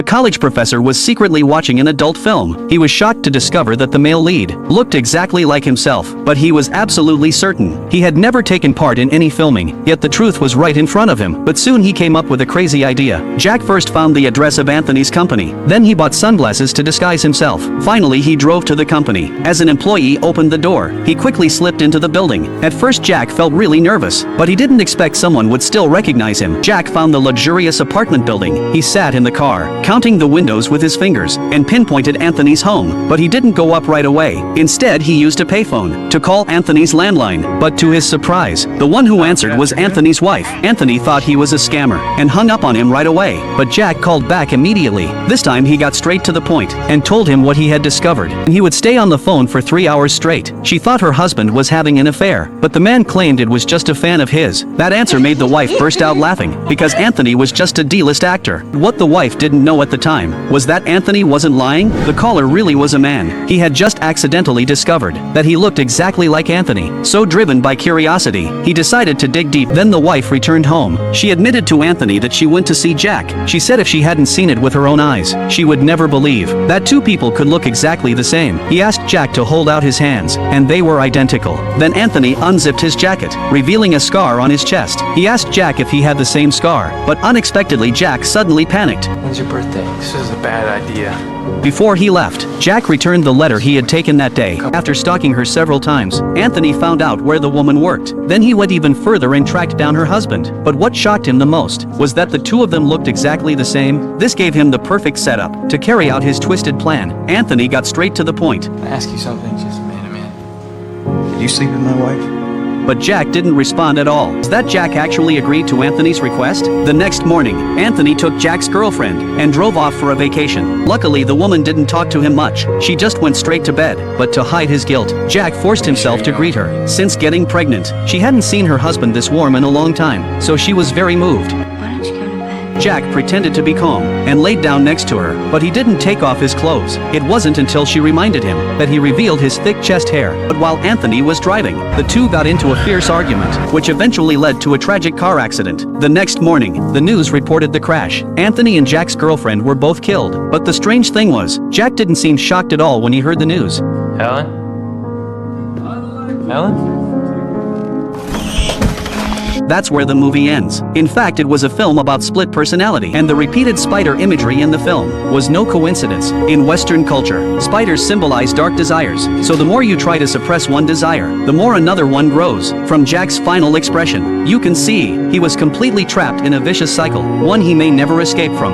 college professor was secretly watching an adult film. He was shocked to discover that the male lead looked exactly like himself, but he was absolutely certain he had never taken part in any filming, yet the truth was right in front of him. But soon he came up with a crazy idea. Jack first found the address of Anthony's company. Then he bought sunglasses to disguise himself. Finally, he drove to the company. As an employee opened the door, he quickly slipped into the building. At first Jack felt really nervous, but he didn't expect someone would still recognize him. Jack found the luxurious apartment building. He sat in the car, counting the windows with his fingers, and pinpointed Anthony's home. But he didn't go up right away. Instead, he used a payphone to call Anthony's landline. But to his surprise, the one who answered was Anthony's wife. Anthony thought he was a scammer and hung up on him right away. But Jack called back immediately. This time he got straight to the point and told him what he had discovered. He would stay on the phone for 3 hours straight. She thought her husband was having an affair, but the man claimed it was just a fan of his. That answer made the wife burst out laughing, because Anthony was just a D-list actor. What the wife didn't know at the time was that Anthony wasn't lying. The caller really was a man. He had just accidentally discovered that he looked exactly like Anthony. So driven by curiosity, he decided to dig deep. Then the wife returned home. She admitted to Anthony that she went to see Jack. She said if she hadn't seen it with her own eyes, she would never believe that two people could look exactly the same. He asked Jack to hold out his hands, and they were identical. Then Anthony unzipped his jacket, revealing a scar on his chest. He asked Jack if he had the same scar, but unexpectedly Jack suddenly panicked. When's your birthday? This is a bad idea. Before he left, Jack returned the letter he had taken that day. After stalking her several times, Anthony found out where the woman worked. Then he went even further and tracked down her husband. But what shocked him the most was that the two of them looked exactly the same. This gave him the perfect setup to carry out his twisted plan. Anthony got straight to the point. Can I ask you something just a minute? Did you sleep with my wife? But Jack didn't respond at all. Is that Jack actually agreed to Anthony's request? The next morning, Anthony took Jack's girlfriend and drove off for a vacation. Luckily, the woman didn't talk to him much. She just went straight to bed. But to hide his guilt, Jack forced himself to greet her. Since getting pregnant, she hadn't seen her husband this warm in a long time, so she was very moved. Why don't you go to bed? Jack pretended to be calm and laid down next to her, but he didn't take off his clothes. It wasn't until she reminded him that he revealed his thick chest hair. But while Anthony was driving, the two got into a fierce argument, which eventually led to a tragic car accident. The next morning, the news reported the crash. Anthony and Jack's girlfriend were both killed. But the strange thing was, Jack didn't seem shocked at all when he heard the news. Helen? Helen? That's where the movie ends. In fact, it was a film about split personality, and the repeated spider imagery in the film was no coincidence. In Western culture, spiders symbolize dark desires, so the more you try to suppress one desire, the more another one grows. From Jack's final expression, you can see he was completely trapped in a vicious cycle, one he may never escape from.